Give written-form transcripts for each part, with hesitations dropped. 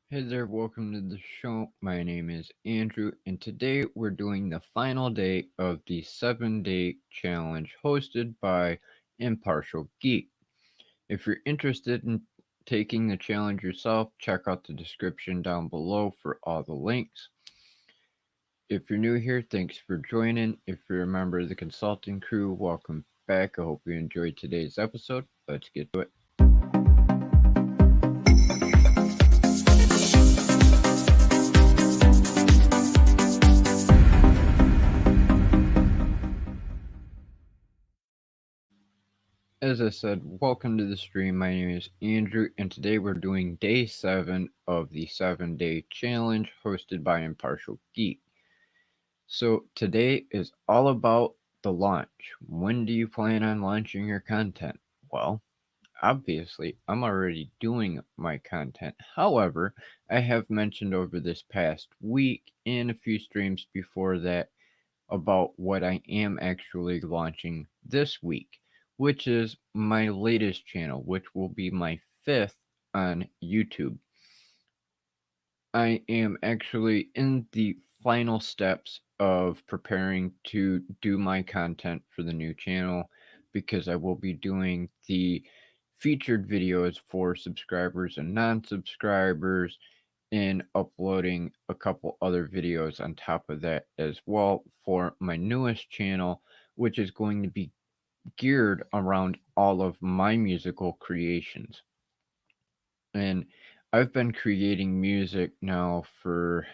Hey there, welcome to the show. My name is Andrew, and today we're doing the final day of the 7-day challenge hosted by Impartial Geek. If you're interested in taking the challenge yourself, check out the description down below for all the links. If you're new here, thanks for joining. If you're a member of the consulting crew, welcome back. I hope you enjoyed today's episode. Let's get to it. As I said, welcome to the stream. My name is Andrew, and today we're doing day 7 of the 7-day challenge hosted by Impartial Geek. So, today is all about the launch. When do you plan on launching your content? Well, obviously, I'm already doing my content. However, I have mentioned over this past week and a few streams before that about what I am actually launching this week, which is my latest channel, which will be my 5th on YouTube. I am actually in the final steps of preparing to do my content for the new channel because I will be doing the featured videos for subscribers and non subscribers and uploading a couple other videos on top of that as well for my newest channel, which is going to be geared around all of my musical creations. And I've been creating music now for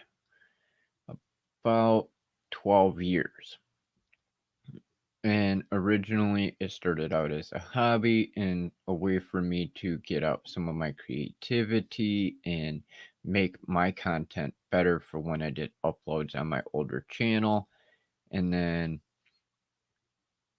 about 12 years. And originally, it started out as a hobby and a way for me to get out some of my creativity and make my content better for when I did uploads on my older channel. And then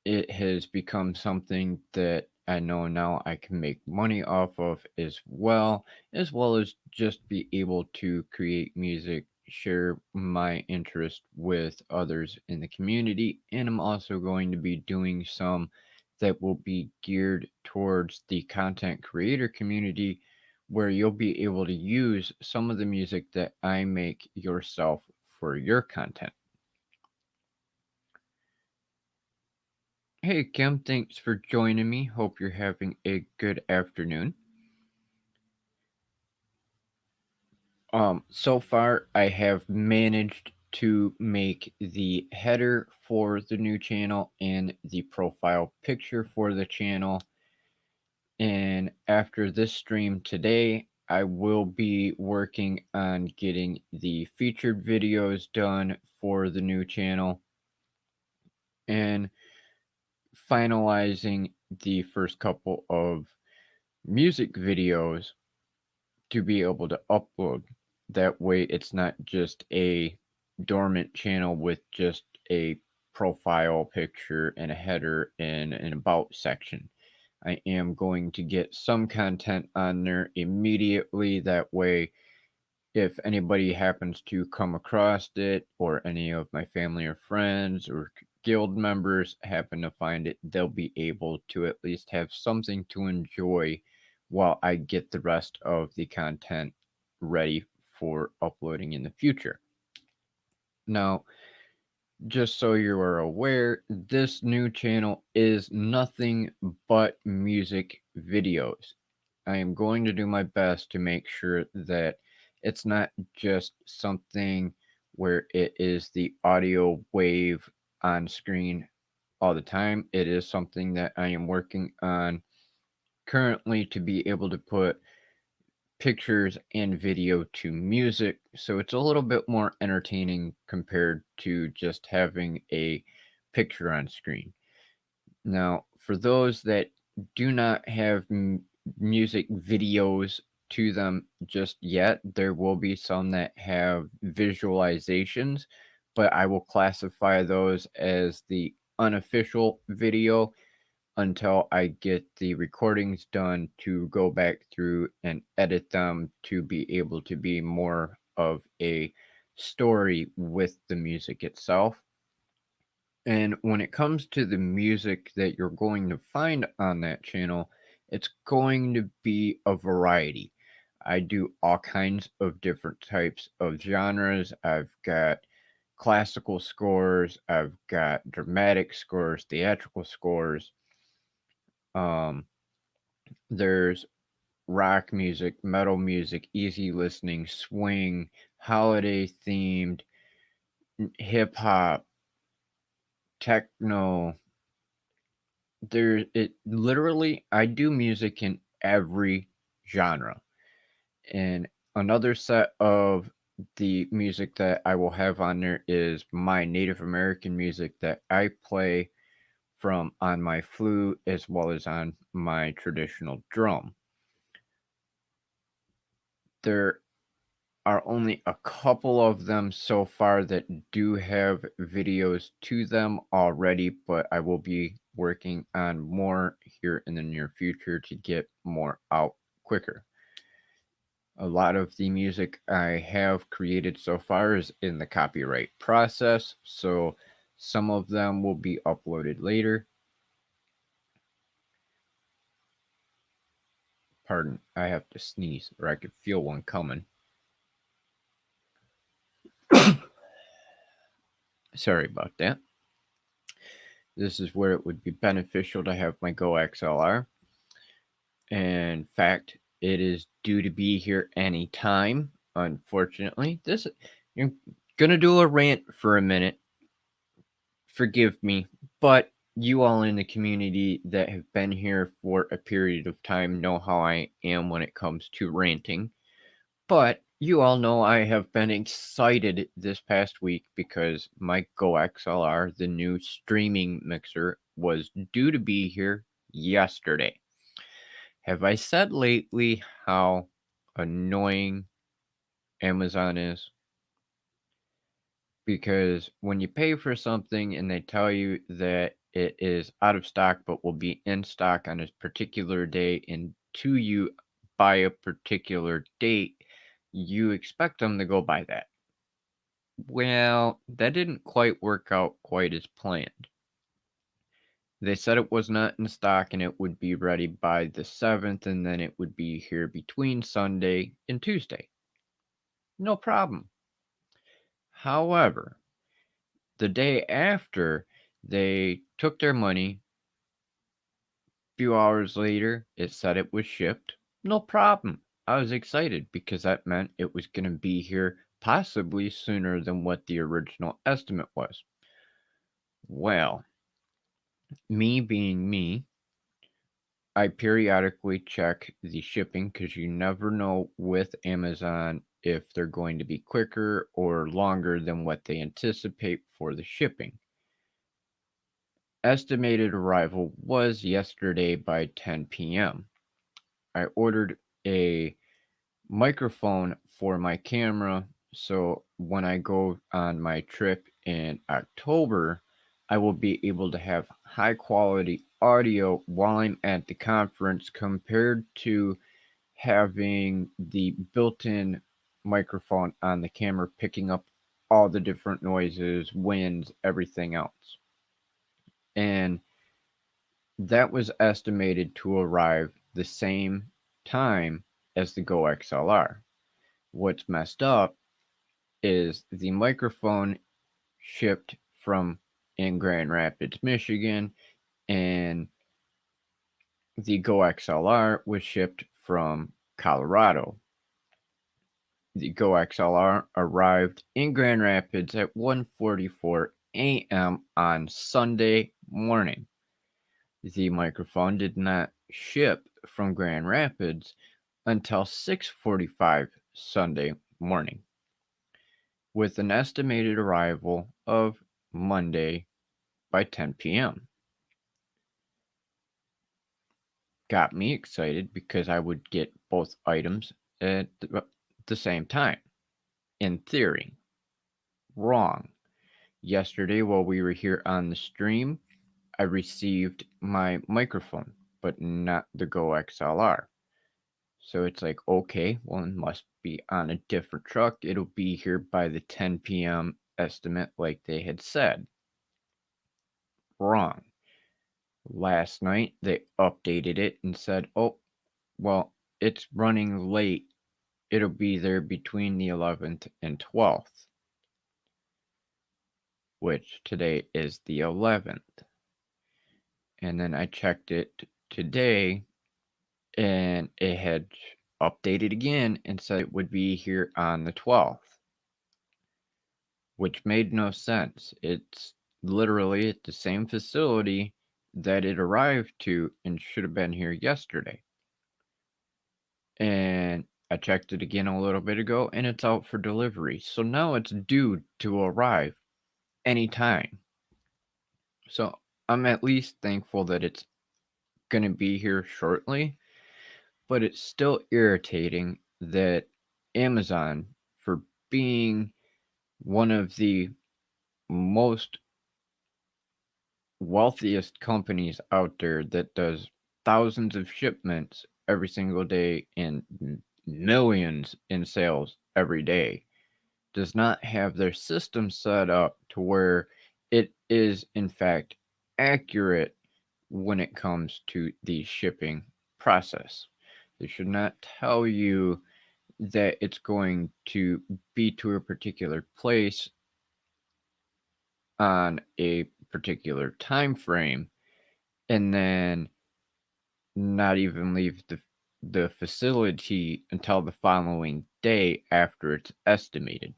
it has become something that I know now I can make money off of as well as just be able to create music, share my interest with others in the community, and I'm also going to be doing some that will be geared towards the content creator community where you'll be able to use some of the music that I make yourself for your content. Hey Kim, thanks for joining me. Hope you're having a good afternoon. So far I have managed to make the header for the new channel and the profile picture for the channel. And after this stream today, I will be working on getting the featured videos done for the new channel and finalizing the first couple of music videos to be able to upload. That way, it's not just a dormant channel with just a profile picture and a header and an about section. I am going to get some content on there immediately. That way, if anybody happens to come across it, or any of my family or friends or guild members happen to find it, they'll be able to at least have something to enjoy while I get the rest of the content ready for uploading in the future. Now, just so you are aware, this new channel is nothing but music videos. I am going to do my best to make sure that it's not just something where it is the audio wave on screen all the time. It is something that I am working on currently to be able to put pictures and video to music, so it's a little bit more entertaining compared to just having a picture on screen. Now, for those that do not have music videos to them just yet, there will be some that have visualizations, but I will classify those as the unofficial video until I get the recordings done to go back through and edit them to be able to be more of a story with the music itself. And when it comes to the music that you're going to find on that channel, it's going to be a variety. I do all kinds of different types of genres. I've got classical scores, I've got dramatic scores, theatrical scores. Um, there's rock music, metal music, easy listening, swing, holiday themed, hip hop, techno. It literally, I do music in every genre. And another set of the music that I will have on there is my Native American music that I play from on my flute as well as on my traditional drum. There are only a couple of them so far that do have videos to them already, but I will be working on more here in the near future to get more out quicker. A lot of the music I have created so far is in the copyright process, so some of them will be uploaded later. Pardon, I have to sneeze, or I could feel one coming. Sorry about that. This is where it would be beneficial to have my Go XLR. In fact, it is due to be here anytime. Unfortunately, I'm gonna do a rant for a minute. Forgive me, but you all in the community that have been here for a period of time know how I am when it comes to ranting. But you all know I have been excited this past week because my Go XLR, the new streaming mixer, was due to be here yesterday. Have I said lately how annoying Amazon is? Because when you pay for something and they tell you that it is out of stock but will be in stock on a particular day and to you by a particular date, you expect them to go by that. Well, that didn't quite work out quite as planned. They said it was not in stock and it would be ready by the 7th, and then it would be here between Sunday and Tuesday. No problem. However, the day after they took their money, a few hours later, it said it was shipped. No problem. I was excited because that meant it was going to be here possibly sooner than what the original estimate was. Well, me being me, I periodically check the shipping because you never know with Amazon if they're going to be quicker or longer than what they anticipate for the shipping. Estimated arrival was yesterday by 10 p.m. I ordered a microphone for my camera so when I go on my trip in October, I will be able to have high quality audio while I'm at the conference compared to having the built-in microphone on the camera picking up all the different noises, winds, everything else. And that was estimated to arrive the same time as the Go XLR. What's messed up is the microphone shipped from in Grand Rapids, Michigan, and the Go XLR was shipped from Colorado. The Go XLR arrived in Grand Rapids at 1:44 a.m. on Sunday morning. The microphone did not ship from Grand Rapids until 6:45 Sunday morning, with an estimated arrival of Monday by 10 p.m. Got me excited because I would get both items at the same time. In theory, wrong. Yesterday, while we were here on the stream, I received my microphone, but not the Go XLR. So it's like, okay, well, it must be on a different truck. It'll be here by the 10 p.m. estimate, like they had said. Wrong. Last night, they updated it and said, oh, well, it's running late it'll be there between the 11th and 12th, which today is the 11th. And then I checked it today and it had updated again and said it would be here on the 12th, which made no sense. It's literally at the same facility that it arrived to and should have been here yesterday. And I checked it again a little bit ago and it's out for delivery. So now it's due to arrive anytime. So I'm at least thankful that it's going to be here shortly, but it's still irritating that Amazon, for being one of the most wealthiest companies out there that does thousands of shipments every single day and millions in sales every day, does not have their system set up to where it is in fact accurate when it comes to the shipping process. They should not tell you that it's going to be to a particular place on a particular time frame and then not even leave the facility until the following day after it's estimated.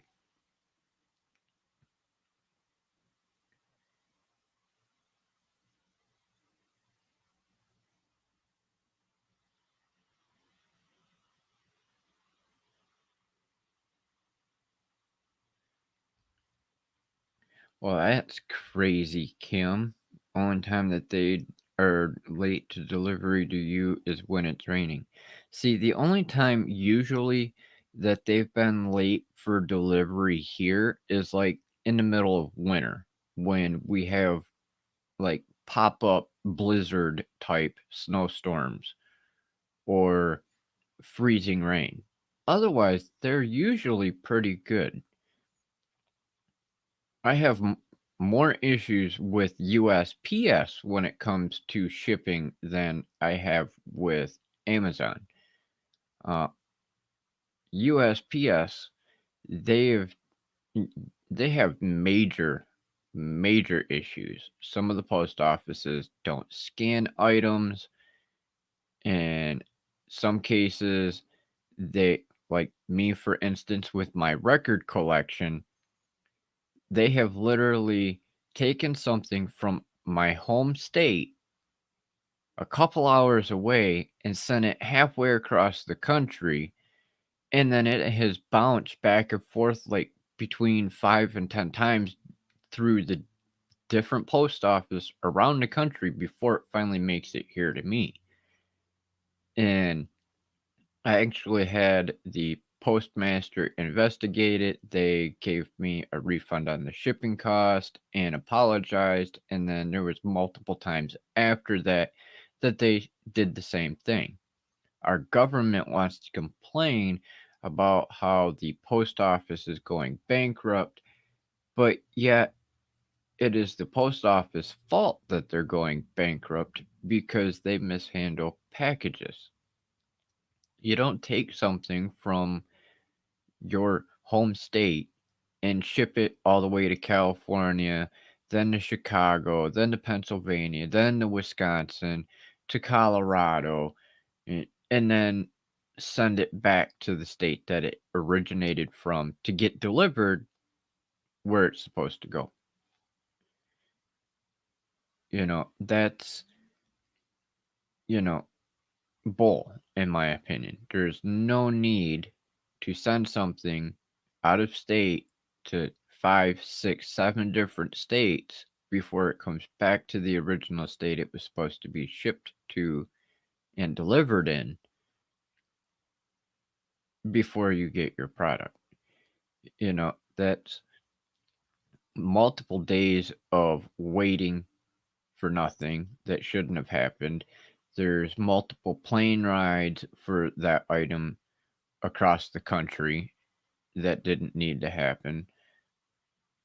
Well, that's crazy, Kim. Only time that they are late to delivery to you is when it's raining. See, the only time usually that they've been late for delivery here is like in the middle of winter when we have like pop up blizzard type snowstorms or freezing rain. Otherwise, they're usually pretty good. I have more issues with USPS when it comes to shipping than I have with Amazon. Uh, USPS, they have they have major issues. Some of the post offices don't scan items, and some cases they, like me for instance with my record collection, they have literally taken something from my home state a couple hours away and sent it halfway across the country, and then it has bounced back and forth like between 5 and 10 times through the different post office around the country before it finally makes it here to me. And I actually had the postmaster investigate it. They gave me a refund on the shipping cost and apologized. And then there was multiple times after that that they did the same thing. Our government wants to complain about how the post office is going bankrupt, but yet it is the post office fault that they're going bankrupt because they mishandle packages. You don't take something from your home state and ship it all the way to California, then to Chicago, then to Pennsylvania, then to Wisconsin, to Colorado, and then send it back to the state that it originated from to get delivered where it's supposed to go. That's, you know, bull, in my opinion. There's no need to send something out of state to 5, 6, 7 different states before it comes back to the original state it was supposed to be shipped to and delivered in before you get your product. That's multiple days of waiting for nothing that shouldn't have happened. There's multiple plane rides for that item across the country that didn't need to happen.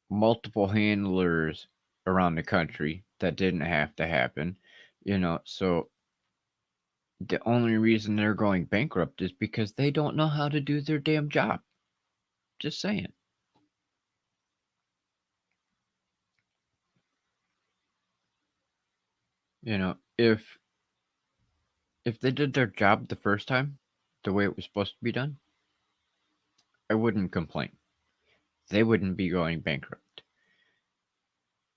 Multiple handlers around the country that didn't have to happen. So The only reason they're going bankrupt is because they don't know how to do their damn job. Just saying. You know, if they did their job the first time, the way it was supposed to be done, I wouldn't complain. They wouldn't be going bankrupt.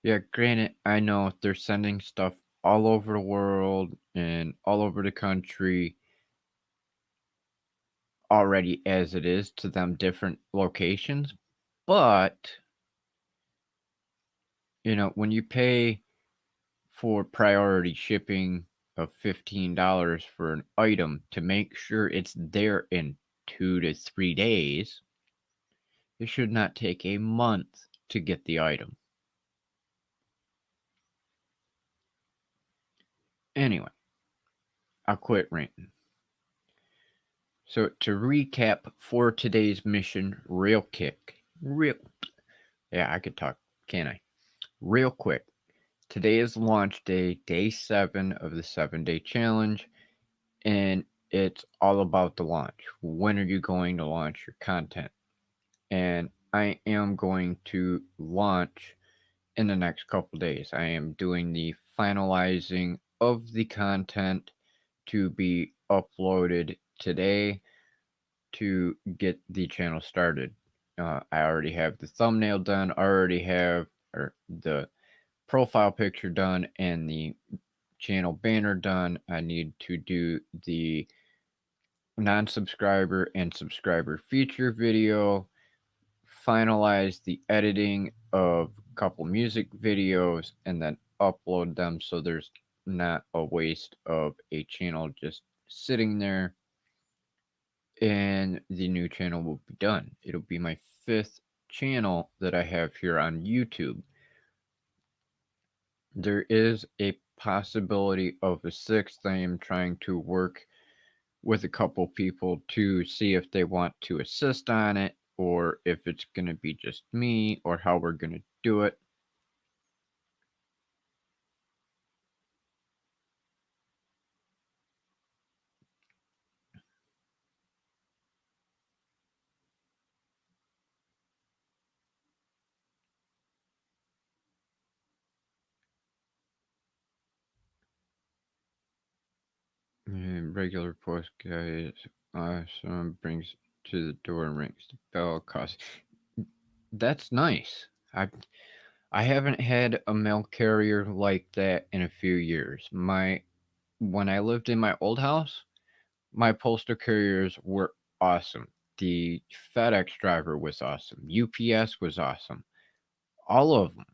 Yeah, granted, I know they're sending stuff all over the world and all over the country already as it is to them different locations, but when you pay for priority shipping of $15 for an item to make sure it's there in 2 to 3 days, it should not take a month to get the item. Anyway, I'll quit ranting. So to recap for today's mission, yeah, I could talk, can't I? Real quick. Today is launch day, day 7 of the 7-day challenge, and it's all about the launch. When are you going to launch your content? And I am going to launch in the next couple days. I am doing the finalizing of the content to be uploaded today to get the channel started. I already have the thumbnail done, already have the profile picture done, and the channel banner done. I need to do the non-subscriber and subscriber feature video, finalize the editing of a couple music videos, and then upload them so there's not a waste of a channel just sitting there, and the new channel will be done. It'll be my 5th channel that I have here on YouTube. There is a possibility of a 6th. I am trying to work with a couple people to see if they want to assist on it, or if it's going to be just me, or how we're going to do it. And regular post guy is awesome, brings to the door and rings the bell. Cost. That's nice. I haven't had a mail carrier like that in a few years. When I lived in my old house, my postal carriers were awesome. The FedEx driver was awesome. UPS was awesome. All of them.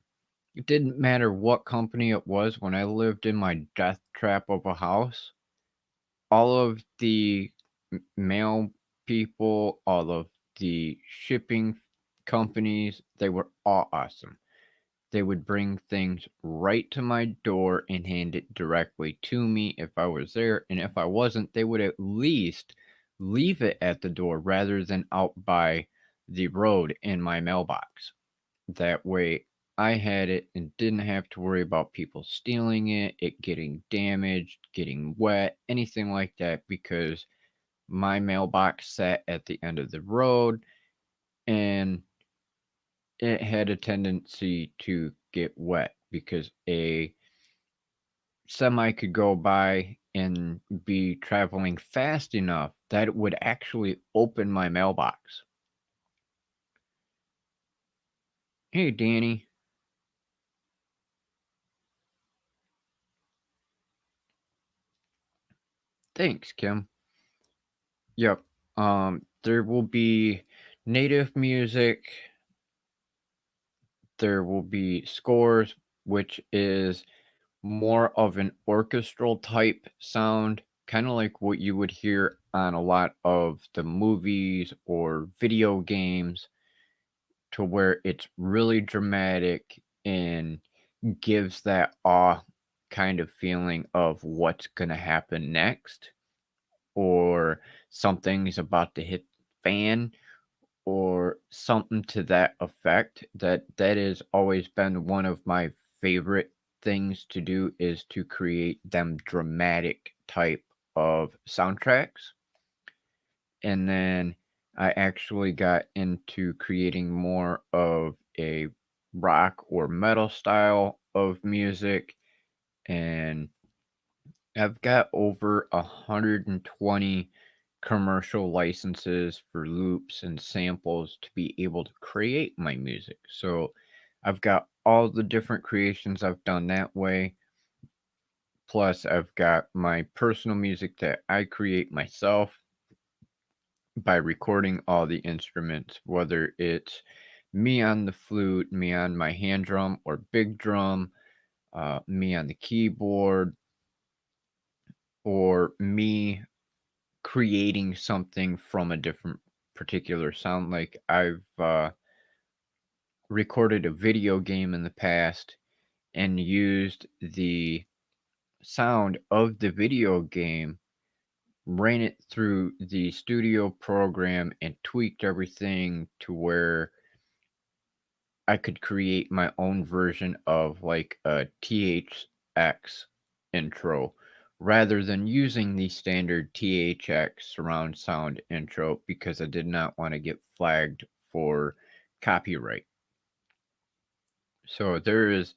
It didn't matter what company it was. When I lived in my death trap of a house, all of the mail people, all of the shipping companies, they were all awesome. They would bring things right to my door and hand it directly to me if I was there. And if I wasn't, they would at least leave it at the door rather than out by the road in my mailbox. That way, I had it and didn't have to worry about people stealing it getting damaged, getting wet, anything like that, because my mailbox sat at the end of the road and it had a tendency to get wet because a semi could go by and be traveling fast enough that it would actually open my mailbox. Hey, Danny. Thanks, Kim. Yep. There will be native music. There will be scores, which is more of an orchestral type sound, kind of like what you would hear on a lot of the movies or video games, to where it's really dramatic and gives that awe kind of feeling of what's going to happen next, or something's about to hit fan, or something to that effect. That has always been one of my favorite things to do, is to create them dramatic type of soundtracks. And then I actually got into creating more of a rock or metal style of music. And I've got over 120 commercial licenses for loops and samples to be able to create my music. So I've got all the different creations I've done that way. Plus, I've got my personal music that I create myself by recording all the instruments, whether it's me on the flute, me on my hand drum or big drum, me on the keyboard, or me creating something from a different particular sound. Like I've recorded a video game in the past and used the sound of the video game, ran it through the studio program, and tweaked everything to where I could create my own version of like a THX intro rather than using the standard THX surround sound intro because I did not want to get flagged for copyright. So there is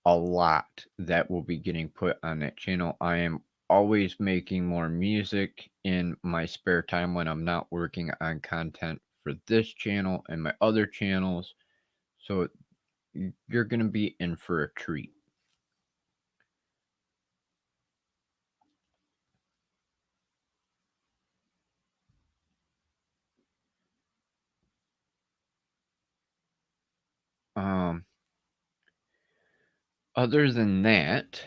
a lot that will be getting put on that channel. I am always making more music in my spare time when I'm not working on content for this channel and my other channels. So you're going to be in for a treat. Um, Other than that,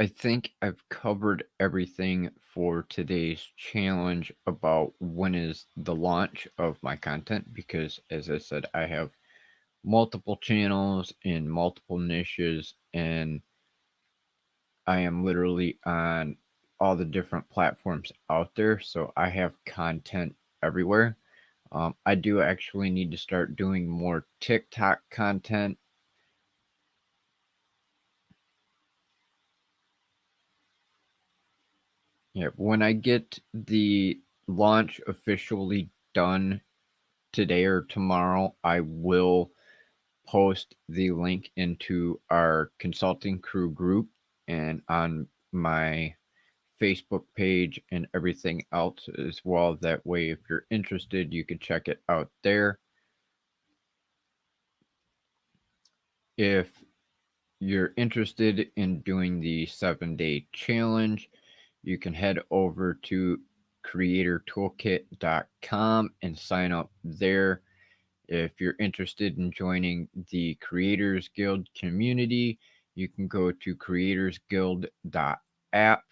I think I've covered everything for today's challenge about when is the launch of my content because, as I said, I have multiple channels in multiple niches and I am literally on all the different platforms out there. So I have content everywhere. I do actually need to start doing more TikTok content. Yeah, when I get the launch officially done today or tomorrow, I will post the link into our consulting crew group and on my Facebook page and everything else as well. That way, if you're interested, you can check it out there. If you're interested in doing the 7-day challenge, you can head over to creatortoolkit.com and sign up there. If you're interested in joining the Creators Guild community, you can go to creatorsguild.app.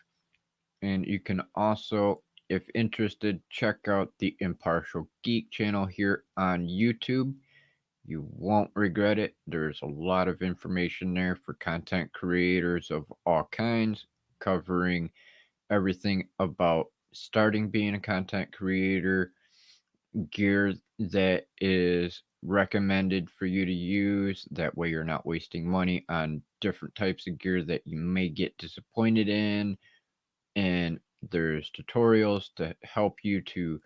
And you can also, if interested, check out the Impartial Geek channel here on YouTube. You won't regret it. There's a lot of information there for content creators of all kinds, covering everything about starting being a content creator, gear that is recommended for you to use. That way, you're not wasting money on different types of gear that you may get disappointed in. And there's tutorials to help you to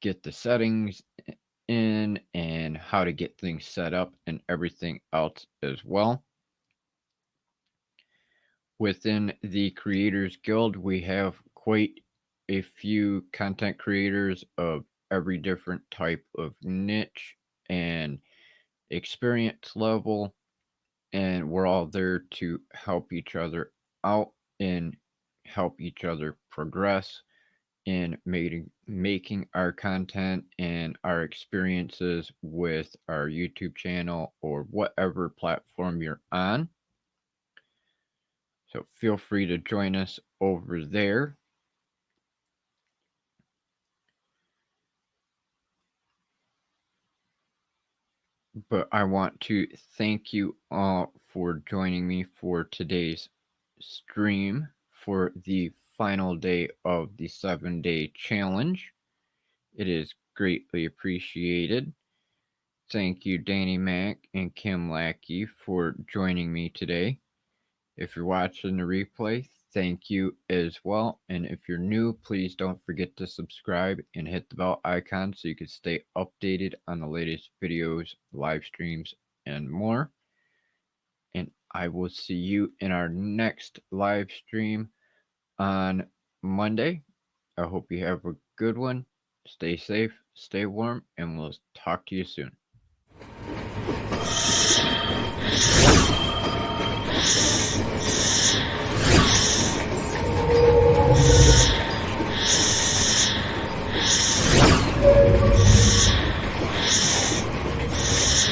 get the settings in and how to get things set up and everything else as well. Within the Creators Guild, we have quite a few content creators of every different type of niche and experience level, and we're all there to help each other out and help each other progress in making our content and our experiences with our YouTube channel or whatever platform you're on. So feel free to join us over there. But I want to thank you all for joining me for today's stream for the final day of the 7-day challenge. It is greatly appreciated. Thank you, Danny Mac and Kim Lackey, for joining me today. If you're watching the replay, thank you as well. And if you're new, please don't forget to subscribe and hit the bell icon so you can stay updated on the latest videos, live streams, and more. And I will see you in our next live stream on Monday. I hope you have a good one. Stay safe, stay warm, and we'll talk to you soon.